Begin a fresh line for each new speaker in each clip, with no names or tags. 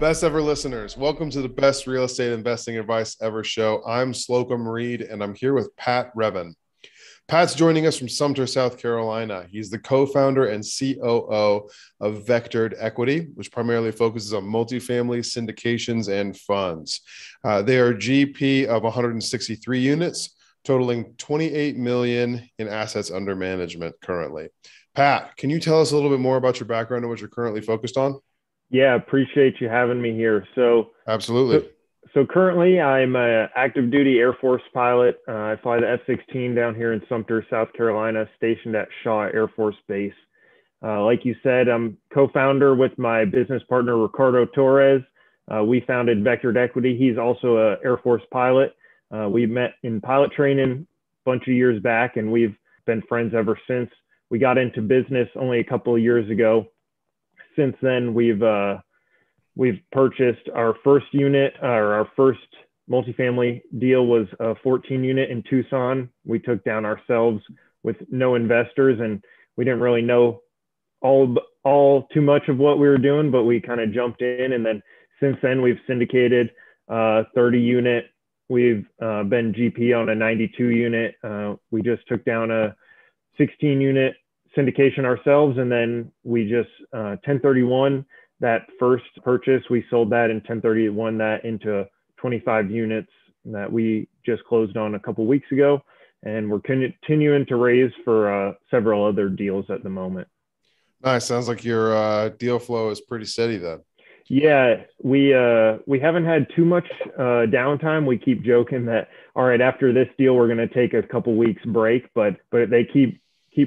Best ever listeners, welcome to the best real estate investing advice ever show. I'm Slocum Reed, and I'm here with Pat Reven. Pat's joining us from Sumter, South Carolina. He's the co-founder and COO of Vectored Equity, which primarily focuses on multifamily syndications and funds. They are GP of 163 units, totaling 28 million in assets under management currently. Pat, can you tell us a little bit more about your background and what you're currently focused on?
Yeah, appreciate you having me here.
Absolutely.
So currently I'm an active duty Air Force pilot. I fly the F-16 down here in Sumter, South Carolina, stationed at Shaw Air Force Base. Like you said, I'm co-founder with my business partner, Ricardo Torres. We founded Vectored Equity. He's also an Air Force pilot. We met in pilot training a bunch of years back, and we've been friends ever since. We got into business only a couple of years ago. Since then, we've purchased our first unit, or our first multifamily deal was a 14 unit in Tucson. We took down ourselves with no investors, and we didn't really know all too much of what we were doing, but we kind of jumped in. And then since then, we've syndicated 30 unit. We've been GP on a 92 unit. We just took down a 16 unit syndication ourselves, and then we just 1031 that first purchase. We sold that and 1031 that into 25 units that we just closed on a couple weeks ago, and we're continuing to raise for several other deals at the moment.
Nice. Sounds like your deal flow is pretty steady then.
Yeah, we haven't had too much downtime. We keep joking that, all right, after this deal we're going to take a couple weeks break, but they keep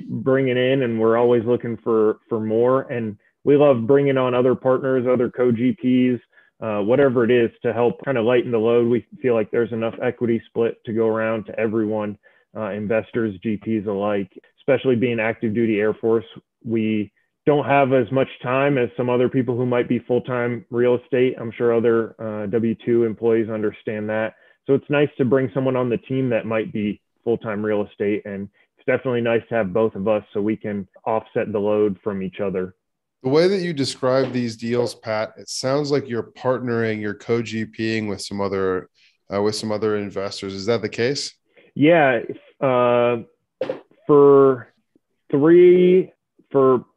bringing in, and we're always looking for more. And we love bringing on other partners, other co-GPs, whatever it is to help kind of lighten the load. We feel like there's enough equity split to go around to everyone, investors, GPs alike. Especially being active duty Air Force, we don't have as much time as some other people who might be full-time real estate. I'm sure other W-2 employees understand that. So it's nice to bring someone on the team that might be full-time real estate, and it's definitely nice to have both of us so we can offset the load from each other.
The way that you describe these deals, Pat, it sounds like you're partnering, you're co-GPing with some other investors. Is that the case?
Yeah, for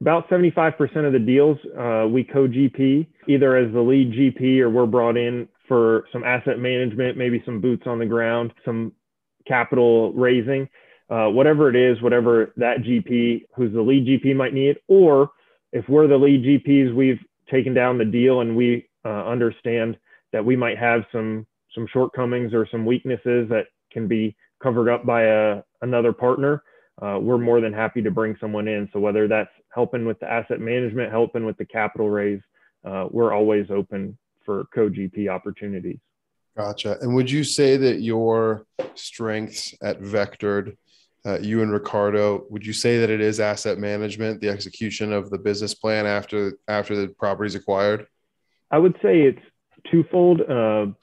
about 75% of the deals, we co-GP either as the lead GP, or we're brought in for some asset management, maybe some boots on the ground, some capital raising, whatever it is, whatever that GP who's the lead GP might need. Or if we're the lead GPs, we've taken down the deal and we understand that we might have some shortcomings or some weaknesses that can be covered up by another partner. We're more than happy to bring someone in. So whether that's helping with the asset management, helping with the capital raise, we're always open for co-GP opportunities.
Gotcha. And would you say that your strengths at Vectored, you and Ricardo, would you say that it is asset management, the execution of the business plan after the property is acquired?
I would say it's twofold,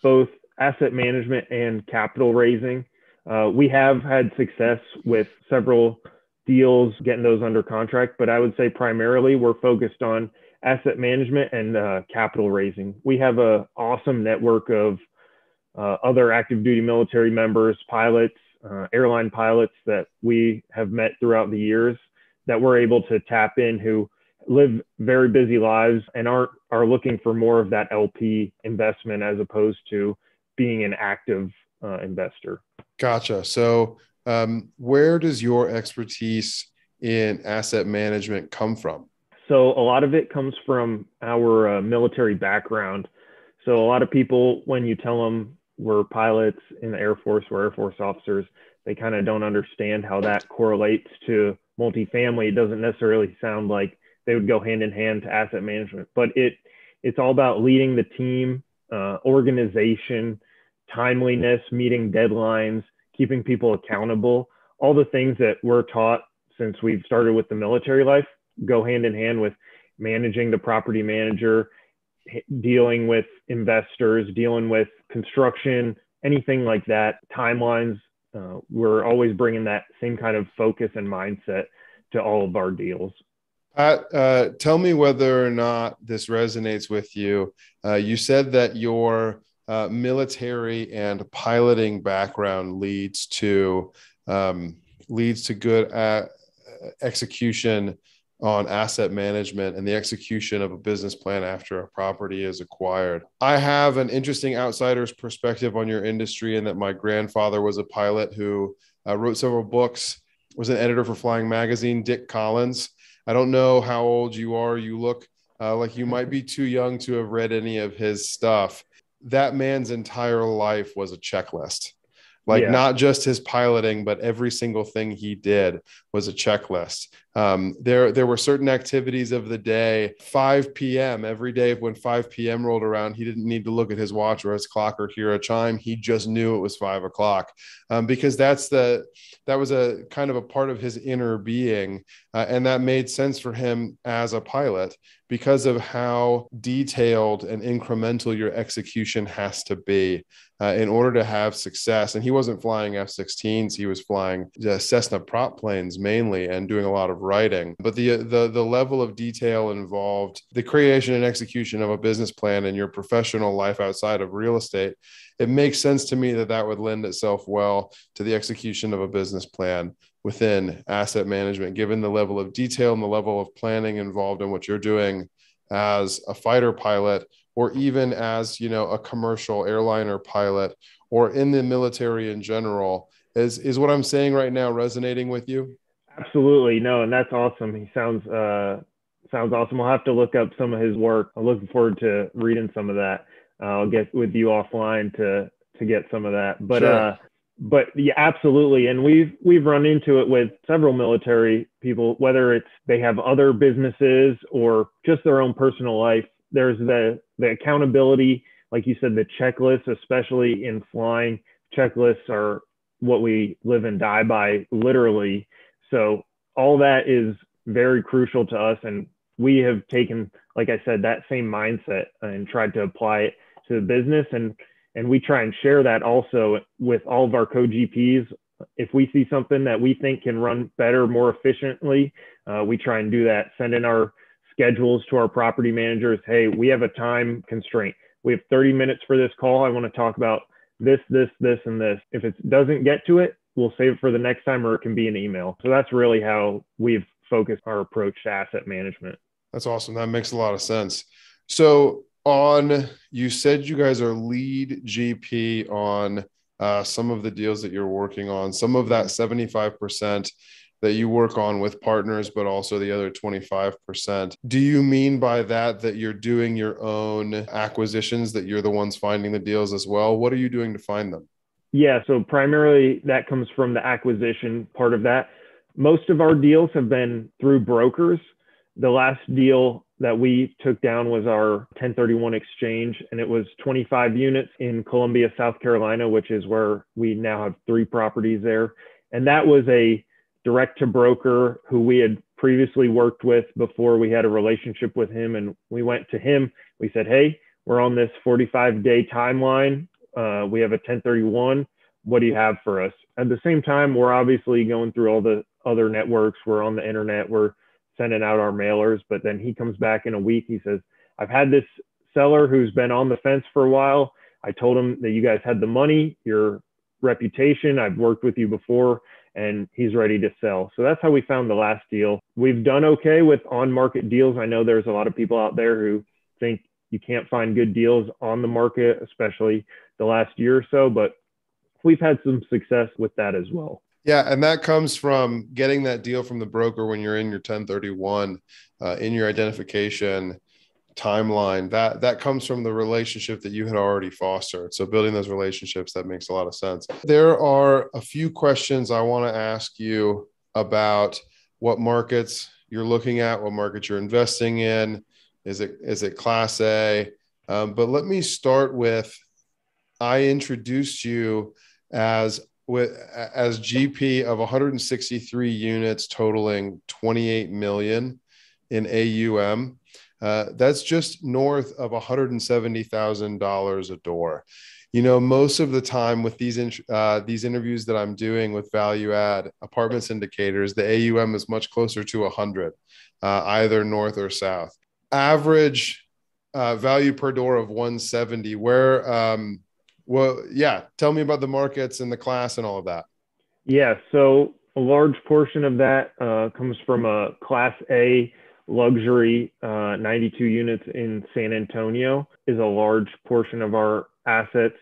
both asset management and capital raising. We have had success with several deals, getting those under contract, but I would say primarily we're focused on asset management and capital raising. We have an awesome network of other active duty military members, pilots, airline pilots that we have met throughout the years that we're able to tap in, who live very busy lives and are looking for more of that LP investment as opposed to being an active investor.
Gotcha. So where does your expertise in asset management come from?
So a lot of it comes from our military background. So a lot of people, when you tell them we're pilots in the Air Force, we're Air Force officers, they kind of don't understand how that correlates to multifamily. It doesn't necessarily sound like they would go hand in hand to asset management, but it's all about leading the team, organization, timeliness, meeting deadlines, keeping people accountable. All the things that we're taught since we've started with the military life go hand in hand with managing the property manager, dealing with investors, dealing with construction, anything like that, timelines. We're always bringing that same kind of focus and mindset to all of our deals.
Pat, tell me whether or not this resonates with you. You said that your military and piloting background um, leads to good execution on asset management and the execution of a business plan after a property is acquired. I have an interesting outsider's perspective on your industry in that my grandfather was a pilot who wrote several books, was an editor for Flying Magazine, Dick Collins. I don't know how old you are. You look like you might be too young to have read any of his stuff. That man's entire life was a checklist. Like
Yeah.
not just his piloting, but every single thing he did was a checklist. There were certain activities of the day, 5 p.m. every day. When 5 p.m. rolled around, he didn't need to look at his watch or his clock or hear a chime. He just knew it was 5 o'clock, because that was a kind of a part of his inner being, and that made sense for him as a pilot because of how detailed and incremental your execution has to be in order to have success. And he wasn't flying F-16s; he was flying Cessna prop planes mainly, and doing a lot of writing. But the level of detail involved, the creation and execution of a business plan in your professional life outside of real estate, it makes sense to me that that would lend itself well to the execution of a business plan within asset management, given the level of detail and the level of planning involved in what you're doing as a fighter pilot, or even as, a commercial airliner pilot, or in the military in general. Is what I'm saying right now resonating with you?
Absolutely. No, and that's awesome. He sounds awesome. I'll have to look up some of his work. I'm looking forward to reading some of that. I'll get with you offline to get some of that.
Sure.
But yeah, absolutely. And we've run into it with several military people, whether it's they have other businesses or just their own personal life. There's the accountability, like you said, the checklists, especially in flying. Checklists are what we live and die by, literally. So all that is very crucial to us. And we have taken, like I said, that same mindset and tried to apply it to the business. And we try and share that also with all of our co-GPs. If we see something that we think can run better, more efficiently, we try and do that. Send in our schedules to our property managers. Hey, we have a time constraint. We have 30 minutes for this call. I want to talk about this, and this. If it doesn't get to it, we'll save it for the next time, or it can be an email. So that's really how we've focused our approach to asset management.
That's awesome. That makes a lot of sense. So you said you guys are lead GP on some of the deals that you're working on, some of that 75% that you work on with partners, but also the other 25%. Do you mean by that you're doing your own acquisitions, that you're the ones finding the deals as well? What are you doing to find them?
Yeah, so primarily that comes from the acquisition part of that. Most of our deals have been through brokers. The last deal that we took down was our 1031 exchange, and it was 25 units in Columbia, South Carolina, which is where we now have 3 properties there. And that was a direct to broker who we had previously worked with before we had a relationship with him. And we went to him. We said, hey, we're on this 45-day timeline. We have a 1031. What do you have for us? At the same time, we're obviously going through all the other networks. We're on the internet. We're sending out our mailers. But then he comes back in a week. He says, I've had this seller who's been on the fence for a while. I told him that you guys had the money, your reputation. I've worked with you before, and he's ready to sell. So that's how we found the last deal. We've done okay with on-market deals. I know there's a lot of people out there who think you can't find good deals on the market, especially the last year or so, but we've had some success with that as well.
Yeah, and that comes from getting that deal from the broker when you're in your 1031, in your identification timeline. That comes from the relationship that you had already fostered. So building those relationships, that makes a lot of sense. There are a few questions I want to ask you about what markets you're looking at, what markets you're investing in. Is it Class A? But let me start with, I introduced you as GP of 163 units totaling 28 million in AUM. That's just north of $170,000 a door. Most of the time with these interviews that I'm doing with value add apartment syndicators, the AUM is much closer to 100, either north or south. Average value per door of 170. Tell me about the markets and the class and all of that.
Yeah, so a large portion of that comes from a Class A luxury, 92 units in San Antonio is a large portion of our assets.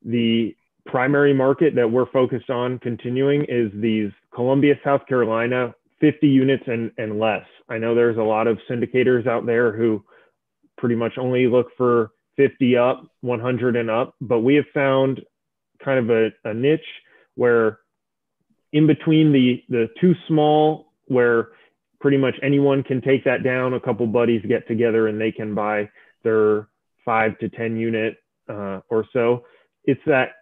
The primary market that we're focused on continuing is these Columbia, South Carolina, 50 units and less. I know there's a lot of syndicators out there who pretty much only look for 50 up, 100 and up, but we have found kind of a niche where in between the too small, where pretty much anyone can take that down, a couple buddies get together and they can buy their 5 to 10 unit or so. It's that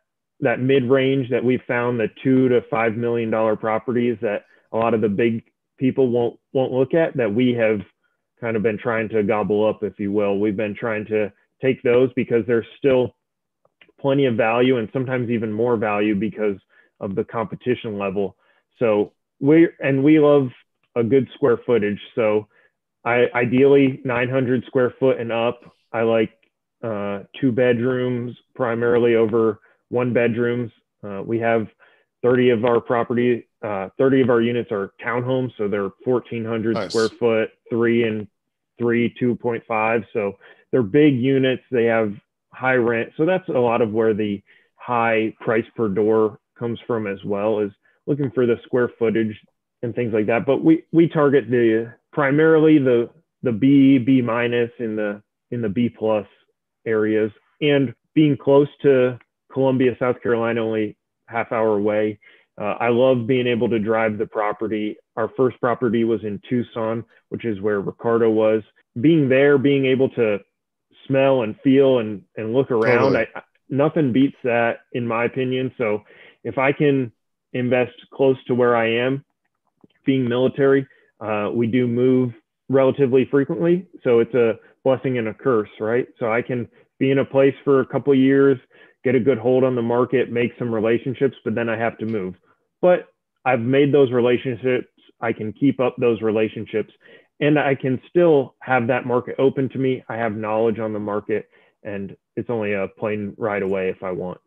mid-range that we've found, the $2 to $5 million properties that a lot of the big people won't look at, that we have kind of been trying to gobble up, if you will. We've been trying to take those because there's still plenty of value and sometimes even more value because of the competition level. So we love a good square footage. So ideally 900 square foot and up. I like 2 bedrooms primarily over 1 bedrooms. We have 30 of our property, 30 of our units are townhomes. So they're 1,400 square foot, 3 and 3, 2.5. So they're big units. They have high rent. So that's a lot of where the high price per door comes from, as well as looking for the square footage and things like that. But we target primarily the B minus in the B plus areas, and being close to Columbia, South Carolina, only half hour away. I love being able to drive the property. Our first property was in Tucson, which is where Ricardo was. Being there, being able to smell and feel and look around, totally. Nothing beats that, in my opinion. So if I can invest close to where I am, being military, we do move relatively frequently. So it's a blessing and a curse, right? So I can be in a place for a couple of years, get a good hold on the market, make some relationships, but then I have to move. But I've made those relationships. I can keep up those relationships, and I can still have that market open to me. I have knowledge on the market, and it's only a plane ride away if I want.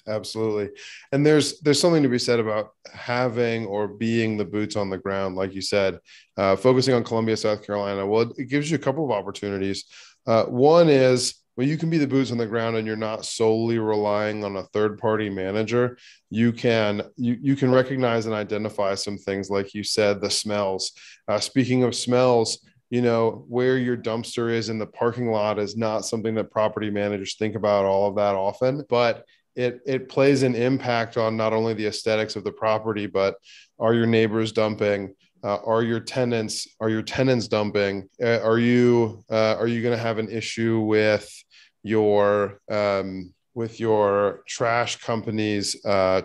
Absolutely. And there's something to be said about having or being the boots on the ground. Like you said, focusing on Columbia, South Carolina. Well, it gives you a couple of opportunities. One is, well, you can be the boots on the ground and you're not solely relying on a third-party manager. You can recognize and identify some things, like you said, the smells. Speaking of smells, where your dumpster is in the parking lot is not something that property managers think about all of that often, but it plays an impact on not only the aesthetics of the property, but are your neighbors dumping? Are your tenants dumping? Are you going to have an issue with your trash company's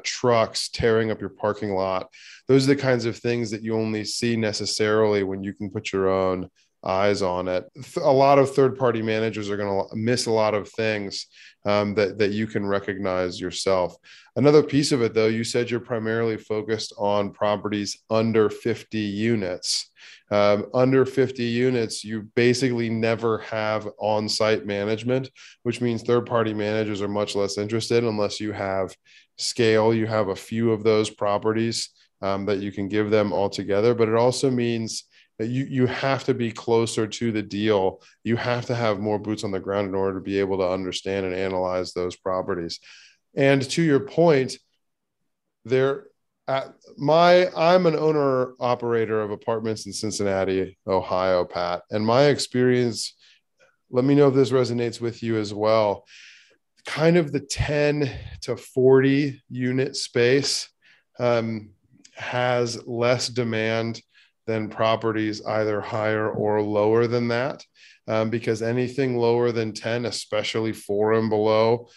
trucks tearing up your parking lot? Those are the kinds of things that you only see necessarily when you can put your own eyes on it. A lot of third-party managers are going to miss a lot of things that you can recognize yourself. Another piece of it, though, you said you're primarily focused on properties under 50 units. Under 50 units, you basically never have on-site management, which means third-party managers are much less interested unless you have scale. You have a few of those properties that you can give them all together, but it also means that you have to be closer to the deal. You have to have more boots on the ground in order to be able to understand and analyze those properties. And to your point, I'm an owner operator of apartments in Cincinnati, Ohio, Pat. And my experience, let me know if this resonates with you as well. Kind of the 10 to 40 unit space has less demand than properties either higher or lower than that, because anything lower than 10, especially 4 and below,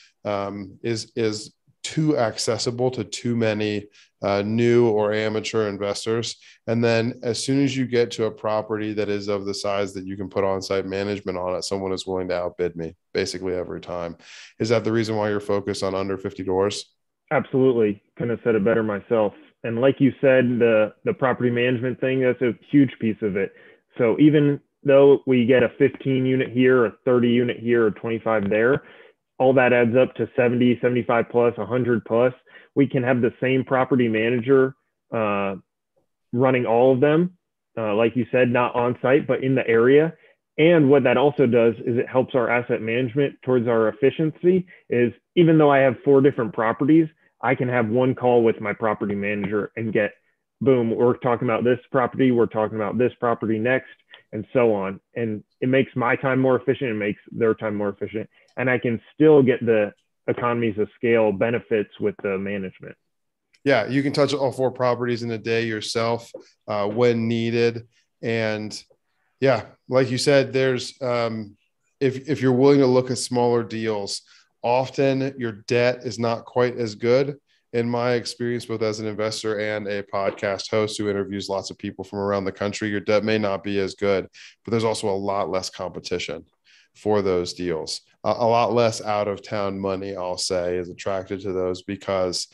is too accessible to too many new or amateur investors. And then as soon as you get to a property that is of the size that you can put on-site management on it, someone is willing to outbid me basically every time. Is that the reason why you're focused on under 50 doors?
Absolutely. Couldn't have said it better myself. And like you said, the property management thing, that's a huge piece of it. So even though we get a 15 unit here, a 30 unit here, or 25 there, all that adds up to 70, 75 plus, 100 plus. We can have the same property manager running all of them, like you said, not on site, but in the area. And what that also does is it helps our asset management towards our efficiency. Is even though I have 4 different properties, I can have one call with my property manager and get, boom, we're talking about this property, we're talking about this property next, and so on. And it makes my time more efficient, it makes their time more efficient. And I can still get the economies of scale benefits with the management.
Yeah, you can touch all 4 properties in a day yourself when needed. And yeah, like you said, there's if you're willing to look at smaller deals, often your debt is not quite as good. In my experience, both as an investor and a podcast host who interviews lots of people from around the country, your debt may not be as good, but there's also a lot less competition for those deals. A lot less out of town money, I'll say, is attracted to those because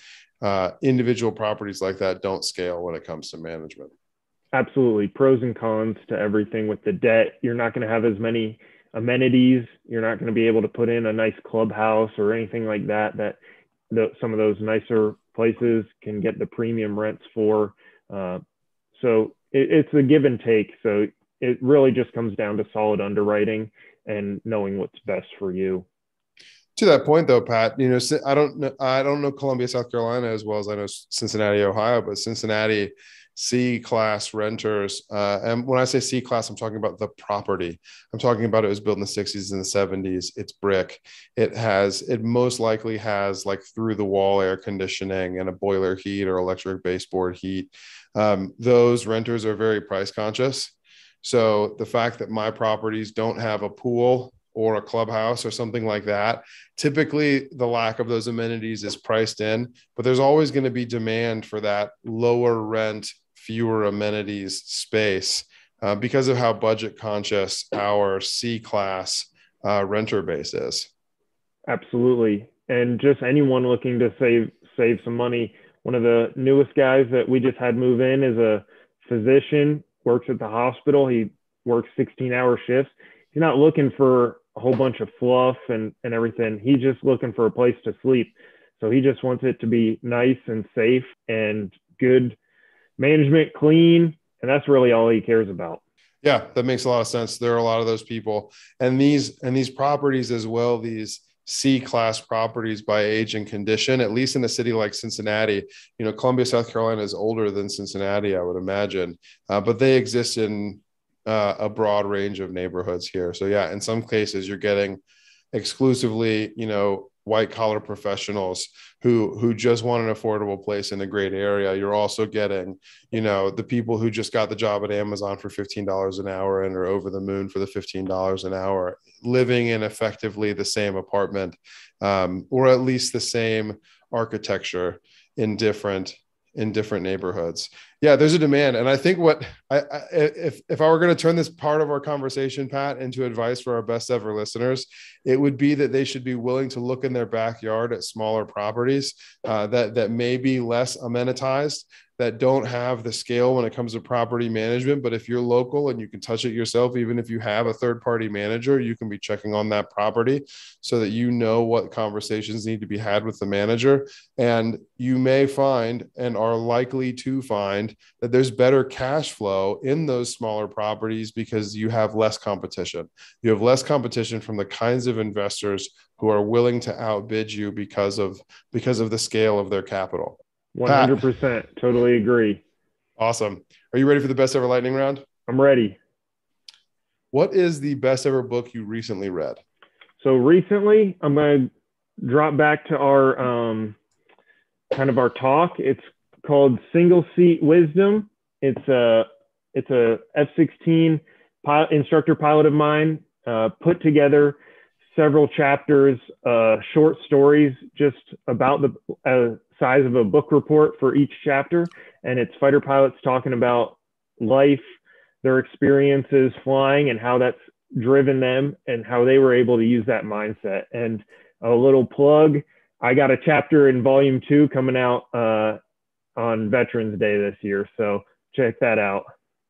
individual properties like that don't scale when it comes to management.
Absolutely. Pros and cons to everything with the debt. You're not going to have as many amenities. You're not going to be able to put in a nice clubhouse or anything like that, some of those nicer places can get the premium rents for. So it's a give and take. So it really just comes down to solid underwriting and knowing what's best for you.
To that point, though, Pat, I don't know Columbia, South Carolina as well as I know Cincinnati, Ohio, but Cincinnati C-class renters. And when I say C-class, I'm talking about the property. I'm talking about it was built in the 60s and the 70s. It's brick. It most likely has like through the wall air conditioning and a boiler heat or electric baseboard heat. Those renters are very price conscious. So the fact that my properties don't have a pool or a clubhouse or something like that, typically the lack of those amenities is priced in, but there's always going to be demand for that lower rent, fewer amenities space because of how budget conscious our C-class renter base is.
Absolutely. And just anyone looking to save some money. One of the newest guys that we just had move in is a physician, works at the hospital. He works 16-hour shifts. He's not looking for a whole bunch of fluff and everything. He's just looking for a place to sleep. So he just wants it to be nice and safe and good management, clean. And that's really all he cares about.
Yeah, that makes a lot of sense. There are a lot of those people and these properties as well, these C-class properties by age and condition, at least in a city like Cincinnati. Columbia, South Carolina is older than Cincinnati, I would imagine, but they exist in a broad range of neighborhoods here. So yeah, in some cases you're getting exclusively, white collar professionals who just want an affordable place in a great area. You're also getting, the people who just got the job at Amazon for $15 an hour and are over the moon for the $15 an hour, living in effectively the same apartment, or at least the same architecture in different neighborhoods. Yeah, there's a demand. And I think if I were going to turn this part of our conversation, Pat, into advice for our best ever listeners, it would be that they should be willing to look in their backyard at smaller properties that may be less amenitized, that don't have the scale when it comes to property management. But if you're local and you can touch it yourself, even if you have a third-party manager, you can be checking on that property so that you know what conversations need to be had with the manager. And you may find and are likely to find that there's better cash flow in those smaller properties because you have less competition. You have less competition from the kinds of investors who are willing to outbid you because of the scale of their capital.
100%. Totally agree.
Awesome. Are you ready for the best ever lightning round?
I'm ready.
What is the best ever book you recently read?
So recently, I'm going to drop back to our kind of our talk. It's called Single Seat Wisdom. It's a F-16 instructor pilot of mine put together several chapters, short stories just about the size of a book report for each chapter. And it's fighter pilots talking about life, their experiences flying, and how that's driven them and how they were able to use that mindset. And a little plug, I got a chapter in volume 2 coming out on Veterans Day this year. So check that out.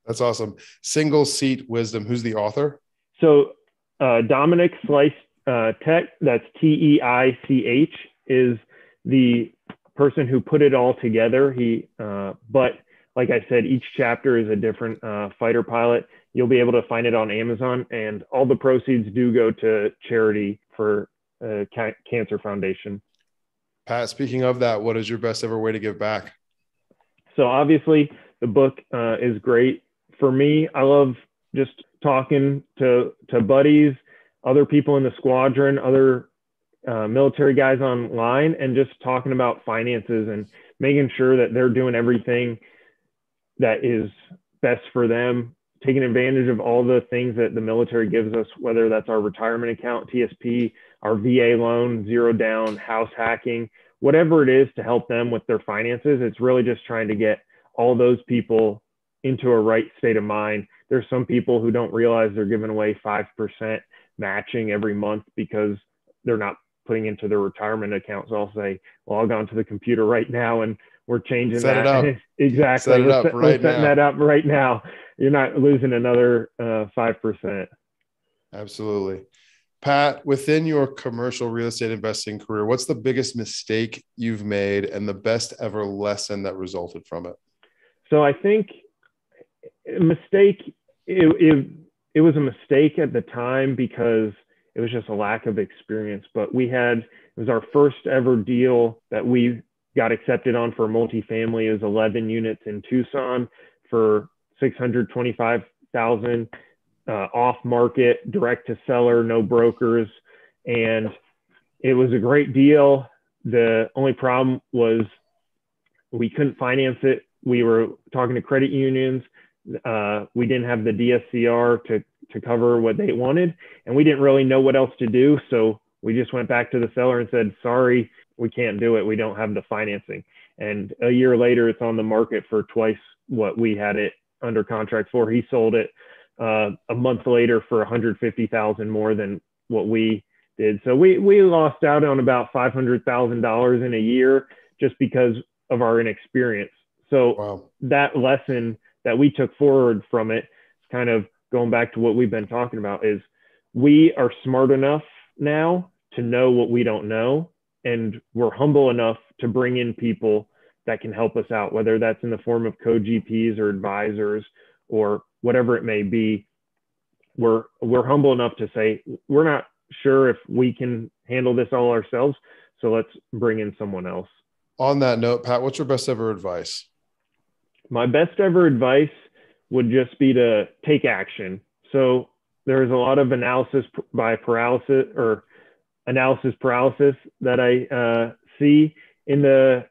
That's awesome. Single Seat Wisdom. Who's the author?
So Dominic Slice Tech, that's Teich, is the person who put it all together. But like I said, each chapter is a different fighter pilot. You'll be able to find it on Amazon, and all the proceeds do go to charity for Cancer Foundation.
Pat, speaking of that, what is your best ever way to give back?
So obviously the book is great. For me, I love just talking to buddies, other people in the squadron, other military guys online, and just talking about finances and making sure that they're doing everything that is best for them, taking advantage of all the things that the military gives us, whether that's our retirement account, TSP, our VA loan, zero down, house hacking, whatever it is to help them with their finances. It's really just trying to get all those people into a right state of mind. There's some people who don't realize they're giving away 5% matching every month because they're not putting into their retirement account. So I'll say, well, I'll go onto the computer right now and we're changing
Set
that.
It up.
Exactly.
Set it up
we're
right
setting
now.
that up right now. You're not losing another 5%.
Absolutely. Pat, within your commercial real estate investing career, what's the biggest mistake you've made and the best ever lesson that resulted from it?
So I think a mistake, it was a mistake at the time because it was just a lack of experience. But it was our first ever deal that we got accepted on for multifamily. It was 11 units in Tucson for $625,000, off market, direct to seller, no brokers. And it was a great deal. The only problem was we couldn't finance it. We were talking to credit unions. We didn't have the DSCR to cover what they wanted, and we didn't really know what else to do. So we just went back to the seller and said, sorry, we can't do it. We don't have the financing. And a year later, it's on the market for twice what we had it under contract for. He sold it a month later for $150,000 more than what we did. So we lost out on about $500,000 in a year just because of our inexperience. So
Wow.
That lesson that we took forward from it, kind of going back to what we've been talking about, is we are smart enough now to know what we don't know. And we're humble enough to bring in people that can help us out, whether that's in the form of co-GPs or advisors or whatever it may be. We're humble enough to say, we're not sure if we can handle this all ourselves. So let's bring in someone else.
On that note, Pat, what's your best ever advice?
My best ever advice would just be to take action. So there's a lot of analysis paralysis that I see in the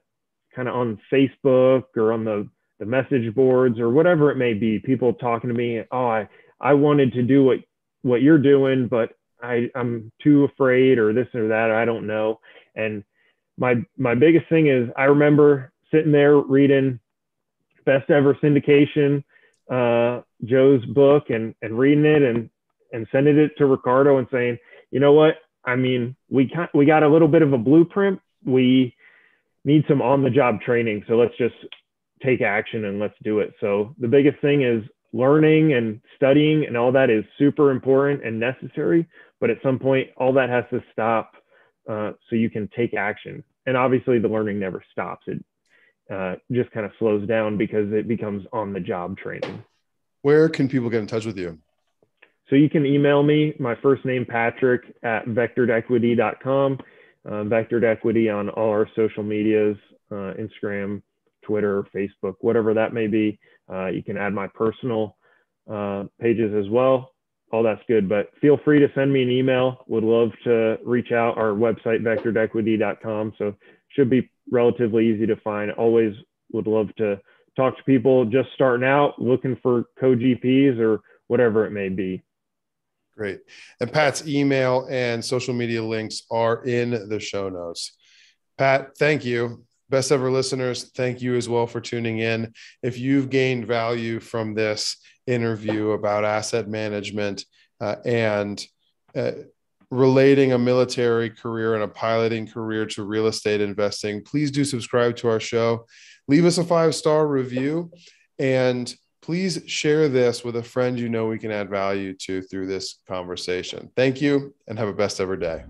kind of on Facebook or on the message boards or whatever it may be. People talking to me, oh, I wanted to do what you're doing, but I'm too afraid or this or that, or I don't know. And my biggest thing is I remember sitting there reading Best Ever Syndication, Joe's book, and reading it and sending it to Ricardo and saying, you know what? I mean, we got a little bit of a blueprint. We need some on-the-job training. So let's just take action and let's do it. So the biggest thing is learning and studying, and all that is super important and necessary. But at some point, all that has to stop so you can take action. And obviously, the learning never stops. It just kind of slows down because it becomes on-the-job training.
Where can people get in touch with you?
So you can email me, my first name, Patrick, at vectoredequity.com. Vectored Equity on all our social medias, Instagram, Twitter, Facebook, whatever that may be. You can add my personal pages as well. All that's good, but feel free to send me an email. Would love to reach out. Our website, vectoredequity.com. So should be relatively easy to find. Always would love to talk to people just starting out, looking for co-GPs or whatever it may be.
Great. And Pat's email and social media links are in the show notes. Pat, thank you. Best ever listeners, thank you as well for tuning in. If you've gained value from this interview about asset management and relating a military career and a piloting career to real estate investing, please do subscribe to our show. Leave us a 5-star review, and please share this with a friend you know we can add value to through this conversation. Thank you, and have a best ever day.